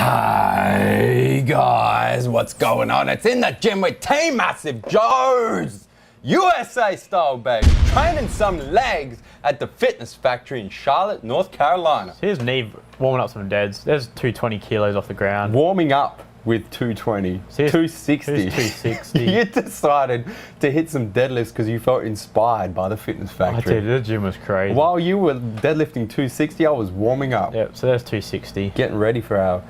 Hey guys, what's going on? It's In the Gym with Team Massive Joes! USA style, baby. Training some legs at the Fitness Factory in Charlotte, North Carolina. Here's Neve warming up some deads. There's 220 kilos off the ground. Warming up with 220, 260. 260. You decided to hit some deadlifts because you felt inspired by the Fitness Factory. I did, the gym was crazy. While you were deadlifting 260, I was warming up. Yep, so there's 260. Getting ready for our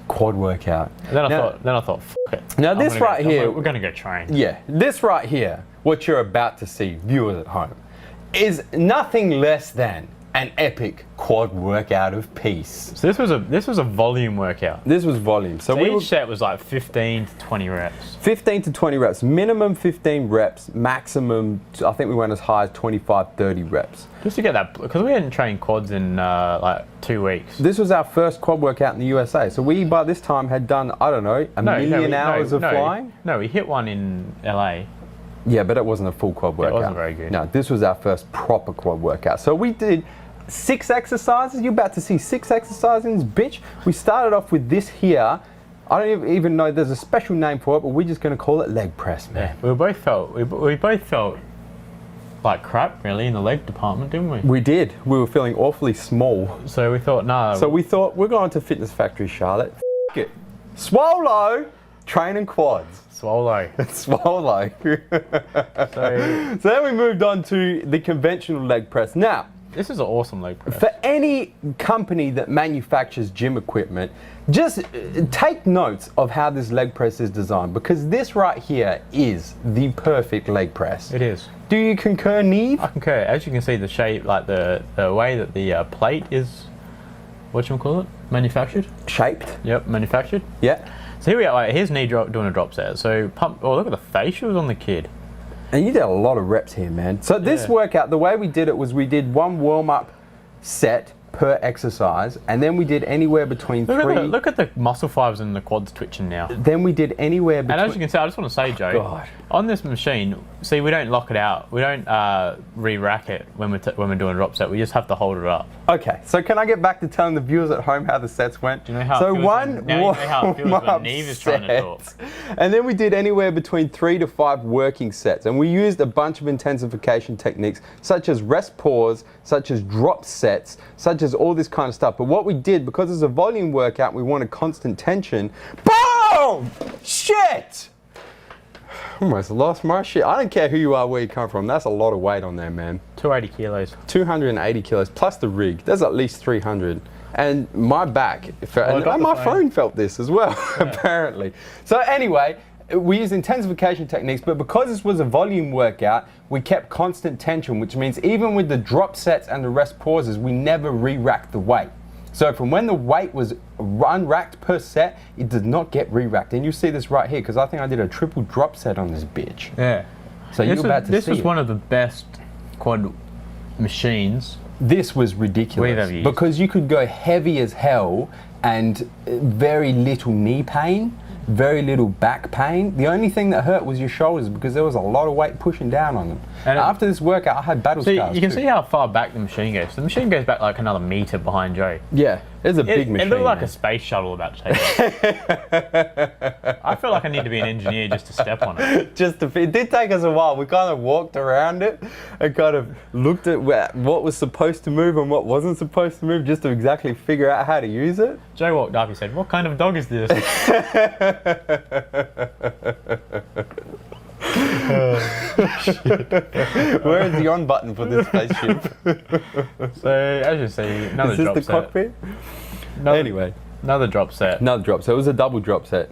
quad workout. And then I thought, f it. Now this right here, we're gonna go train. Yeah, this right here, what you're about to see, viewers at home, is nothing less than an epic quad workout of peace. So this was a volume workout. This was volume. So each set was like 15 to 20 reps. 15 to 20 reps, minimum 15 reps, maximum, I think we went as high as 25, 30 reps. Just to get that, because we hadn't trained quads in like 2 weeks. This was our first quad workout in the USA. So we, by this time, had done, I don't know, a million hours of flying? No, we hit one in LA. Yeah, but it wasn't a full quad workout. It wasn't very good. No, this was our first proper quad workout. So we did 6 exercises. You're about to see 6 exercises in this bitch. We started off with this here. I don't even know there's a special name for it, but we're just going to call it leg press, man. Yeah, we both felt like crap, really, in the leg department, didn't we? We did. We were feeling awfully small. So we thought, no. So we thought, we're going to Fitness Factory, Charlotte. F it. Swallow, training quads. Swallow. Swallow. So then we moved on to the conventional leg press. Now, this is an awesome leg press. For any company that manufactures gym equipment, just take notes of how this leg press is designed, because this right here is the perfect leg press. It is. Do you concur, Neve? I concur. As you can see, the shape, like the way that the plate is, whatchamacallit, manufactured? Shaped. Yep, manufactured. Yeah. So here we are, like, here's knee drop, doing a drop set. So pump, oh, look at the facials on the kid. And you did a lot of reps here, man. So this workout, the way we did it was we did one warm-up set per exercise, and then we did anywhere between Look at the muscle fibers in the quads twitching now. Then we did anywhere between... And as you can see, I just want to say, Joe, God. On this machine, see, we don't lock it out. We don't re-rack it when we're doing a drop set. We just have to hold it up. Okay, so can I get back to telling the viewers at home how the sets went? Do you know how so it feels one when Neve is trying to talk. And then we did anywhere between 3 to 5 working sets, and we used a bunch of intensification techniques, such as rest pause, such as drop sets, such as all this kind of stuff. But what we did, because it's a volume workout, we wanted constant tension. Boom! Shit! Almost lost my shit. I don't care who you are, where you come from. That's a lot of weight on there, man. 280 kilos. 280 kilos plus the rig. There's at least 300. And my back, and my phone felt this as well, apparently. So anyway, we used intensification techniques, but because this was a volume workout, we kept constant tension, which means even with the drop sets and the rest pauses, we never re-racked the weight. So from when the weight was unracked per set, it did not get re-racked. And you see this right here, because I think I did a triple drop set on this bitch. Yeah. So you're about to see This was it. one of the best quad machines. This was ridiculous used. because you could go heavy as hell and very little knee pain, very little back pain. The only thing that hurt was your shoulders because there was a lot of weight pushing down on them. And after this workout, I had battle scars. You can too. see how far back the machine goes. The machine goes back like another meter behind Joe. Yeah, it's a big machine. It looked like man. a space shuttle about to take off. I feel like I need to be an engineer just to step on it. It did take us a while. We kind of walked around it and kind of looked at what was supposed to move and what wasn't supposed to move, just to exactly figure out how to use it. Joe walked up, he said, "What kind of dog is this?" Where is the on button for this spaceship? So as you see, another is this drop the set. cockpit? Anyway, another drop set. Another drop set. It was a double drop set.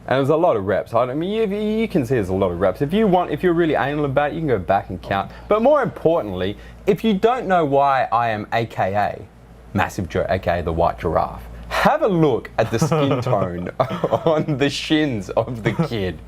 And it was a lot of reps. I mean, you can see there's a lot of reps. If you're really anal about it, you can go back and count. But more importantly, if you don't know why I am AKA Massive Joe, AKA the White Giraffe, have a look at the skin tone on the shins of the kid.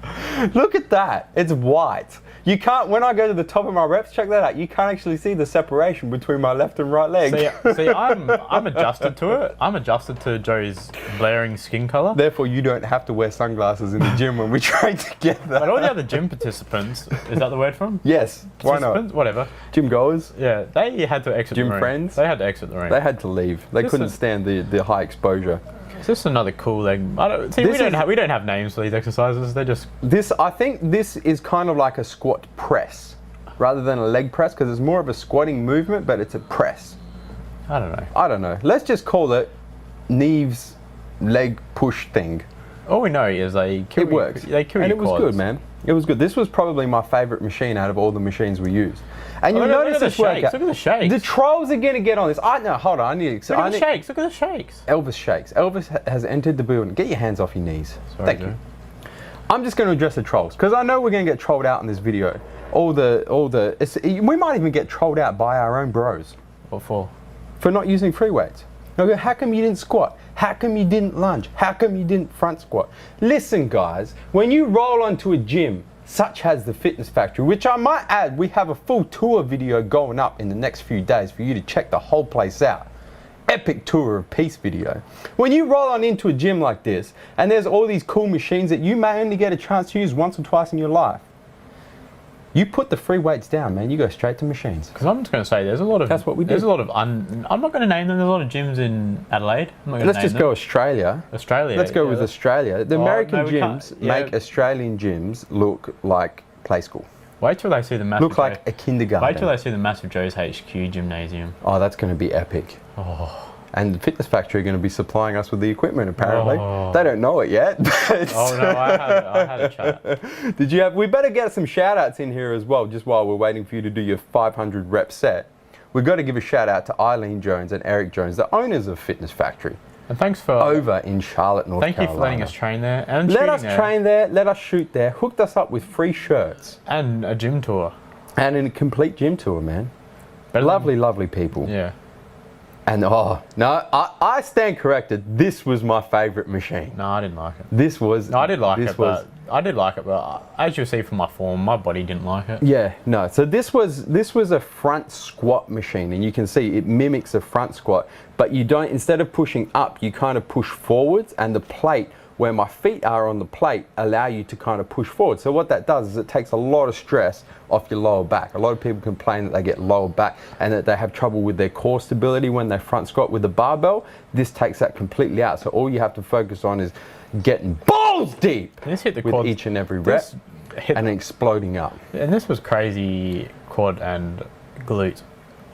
Look at that. It's white. You can't, when I go to the top of my reps, check that out, you can't actually see the separation between my left and right leg. See, I'm adjusted to it. I'm adjusted to Joe's blaring skin color. Therefore, you don't have to wear sunglasses in the gym when we train together. But all the other gym participants, is that the word for them? Yes, why not? Whatever. Gym goers? Yeah, they had to exit the room. Gym friends? They had to exit the room. They had to leave. They couldn't stand the high exposure. It's just another cool leg. We don't have names for these exercises. They're just I think this is kind of like a squat press rather than a leg press, because it's more of a squatting movement, but it's a press. I don't know. Let's just call it Neve's leg push thing. All we know is it works. They kill and your it was quads. good, man. It was good. This was probably my favourite machine out of all the machines we used. And you'll notice this workout. Look at the shakes. The trolls are going to get on this. Hold on. I need to... Look at the shakes. Look at the shakes. Elvis shakes. Elvis has entered the building. Get your hands off your knees. Sorry, Thank you. I'm just going to address the trolls, because I know we're going to get trolled out in this video. We might even get trolled out by our own bros. What for? For not using free weights. They'll go, how come you didn't squat? How come you didn't lunge? How come you didn't front squat? Listen, guys, when you roll onto a gym, such as the Fitness Factory, which I might add, we have a full tour video going up in the next few days for you to check the whole place out. Epic tour of peace video. When you roll on into a gym like this, and there's all these cool machines that you may only get a chance to use once or twice in your life, you put the free weights down, man. You go straight to machines. Because I'm just going to say, there's a lot of... That's what we do. There's a lot of... I'm not going to name them. There's a lot of gyms in Adelaide. Let's just go Australia. Australia. Let's go with Australia. The American gyms yeah. make Australian gyms look like play school. Wait till they see the massive... Look like a kindergarten. Wait till they see the massive Joe's HQ gymnasium. Oh, that's going to be epic. Oh. And the Fitness Factory are going to be supplying us with the equipment, apparently. Oh. They don't know it yet. Oh, no, I had a chat. We better get some shout outs in here as well, just while we're waiting for you to do your 500 rep set. We've got to give a shout out to Eileen Jones and Eric Jones, the owners of Fitness Factory. And thanks for... Over in Charlotte, North Carolina. Thank you for letting us train there. And let us train there, let us shoot there, hooked us up with free shirts. And a gym tour. And a complete gym tour, man. Lovely, lovely people. Yeah. And I stand corrected. This was my favourite machine. No, I didn't like it. I did like it, but as you'll see from my form, my body didn't like it. Yeah, no. So this was a front squat machine, and you can see it mimics a front squat, but you don't. Instead of pushing up, you kind of push forwards, and the plate where my feet are on the plate allow you to kind of push forward. So what that does is it takes a lot of stress off your lower back. A lot of people complain that they get lower back and that they have trouble with their core stability when they front squat with the barbell. This takes that completely out. So all you have to focus on is getting balls deep with each and every rep and exploding up. And this was crazy quad and glute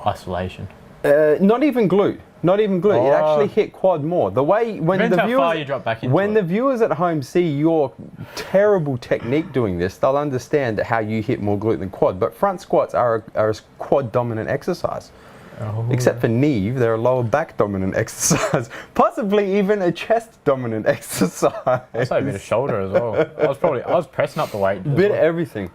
isolation. Not even glute. Not even glute. It actually hit quad more. The way when the viewers at home see your terrible technique doing this, they'll understand how you hit more glute than quad. But front squats are a quad dominant exercise. Oh. Except for Neve, they're a lower back dominant exercise. Possibly even a chest dominant exercise. I'd say a bit of shoulder as well. I was pressing up the weight. Bit of everything.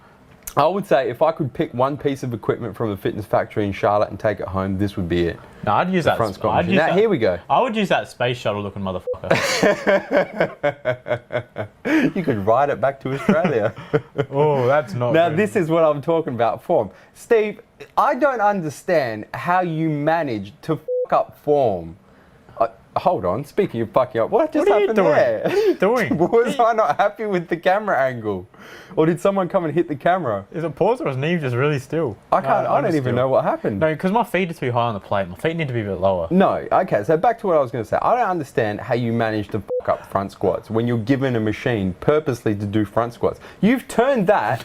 I would say if I could pick one piece of equipment from the Fitness Factory in Charlotte and take it home, this would be it. No, I'd use that. Front squat machine. Now, here we go. I would use that space shuttle looking motherfucker. You could ride it back to Australia. Oh, that's not Now, good. this is what I'm talking about, form. Steve, I don't understand how you manage to fuck up form. Hold on, speaking of fucking up, what just happened there? What are you doing? Was I not happy with the camera angle? Or did someone come and hit the camera? Is it paused or is Neve just really still? I don't even know what happened. No, because my feet are too high on the plate. My feet need to be a bit lower. No, okay, so back to what I was going to say. I don't understand how you manage to fuck up front squats when you're given a machine purposely to do front squats. You've turned that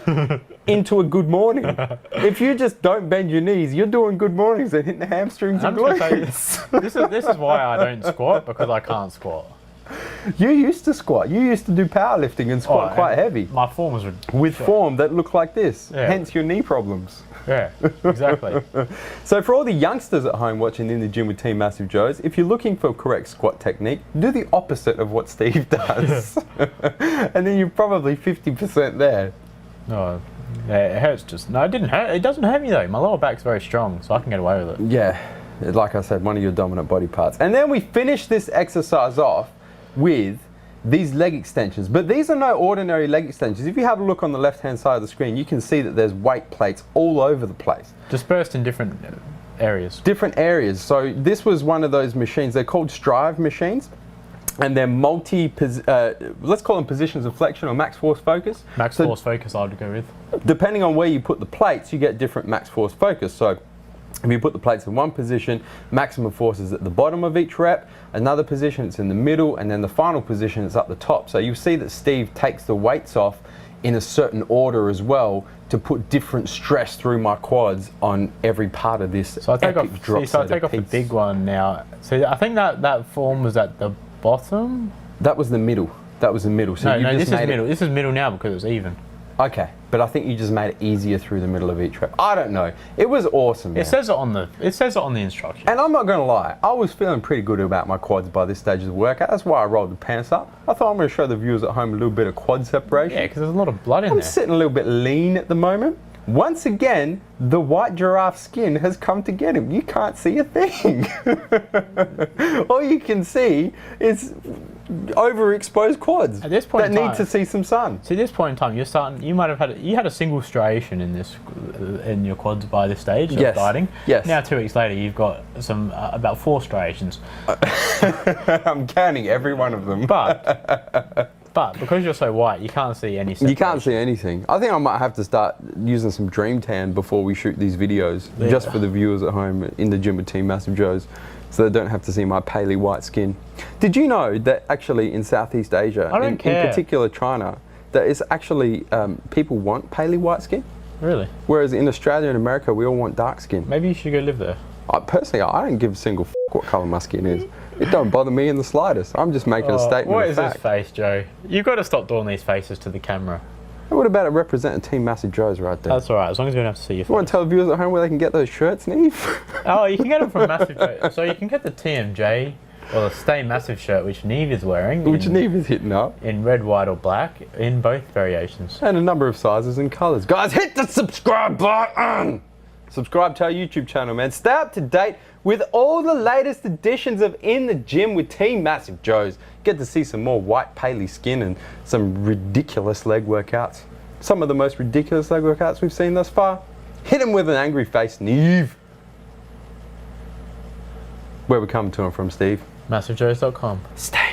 into a good morning. If you just don't bend your knees, you're doing good mornings and hitting the hamstrings and glutes. This is why I don't squat, because I can't squat. You used to squat. You used to do powerlifting and squat quite heavy. My form was ridiculous. With form that looked like this. Yeah. Hence your knee problems. Yeah, exactly. So for all the youngsters at home watching In the Gym with Team Massive Joes, if you're looking for correct squat technique, do the opposite of what Steve does. And then you're probably 50% there. No, it hurts just... No, it didn't hurt. It doesn't hurt me though. My lower back's very strong, so I can get away with it. Yeah, like I said, one of your dominant body parts. And then we finish this exercise off with these leg extensions, but these are no ordinary leg extensions. If you have a look on the left hand side of the screen, you can see that there's weight plates all over the place. Dispersed in different areas. Different areas. So this was one of those machines. They're called Strive machines, and they're let's call them positions of flexion or max force focus. Force focus I would go with. Depending on where you put the plates, you get different max force focus. So If you put the plates in one position, maximum force is at the bottom of each rep, another position it's in the middle, and then the final position is up the top. So you'll see that Steve takes the weights off in a certain order as well to put different stress through my quads on every part of this. So I take off, the big one now. So I think that form was at the bottom. That was the middle. That was the middle. So no, this is middle. This is middle now because it's even. Okay, but I think you just made it easier through the middle of each rep. I don't know. It was awesome. Man. It says it on the instructions. And I'm not gonna lie, I was feeling pretty good about my quads by this stage of the workout. That's why I rolled the pants up. I thought I'm gonna show the viewers at home a little bit of quad separation. Yeah, because there's a lot of blood in there. I'm sitting a little bit lean at the moment. Once again, the white giraffe skin has come to get him. You can't see a thing. All you can see is overexposed quads at this point that need to see some sun. So at this point in time, you might have had a single striation in your quads by this stage of dieting. Yes. Now 2 weeks later, you've got some about 4 striations. I'm counting every one of them. But because you're so white, you can't see any separation. You can't see anything. I think I might have to start using some Dream Tan before we shoot these videos, just for the viewers at home in the gym with Team Massive Joe's, so they don't have to see my paley white skin. Did you know that actually in Southeast Asia, in particular China, that it's actually people want paley white skin? Really? Whereas in Australia and America, we all want dark skin. Maybe you should go live there. Personally, I don't give a single f what colour my skin is. It don't bother me in the slightest. I'm just making a statement What of is fact. this face, Joe? You've got to stop doing these faces to the camera. What about it representing Team Massive Joe's right there? That's alright, as long as we don't have to see your face. You want to tell the viewers at home where they can get those shirts, Neve? Oh, you can get them from Massive Joe. So you can get the TMJ, or the Stay Massive shirt, which Neve is wearing. Which Neve is hitting up. In red, white or black, in both variations. And a number of sizes and colours. Guys, hit the subscribe button! Subscribe to our YouTube channel, man. Stay up to date with all the latest editions of In the Gym with Team Massive Joe's. Get to see some more white paley skin and some ridiculous leg workouts. Some of the most ridiculous leg workouts we've seen thus far. Hit him with an angry face, Neve. Where we coming to him from, Steve? MassiveJoes.com. Stay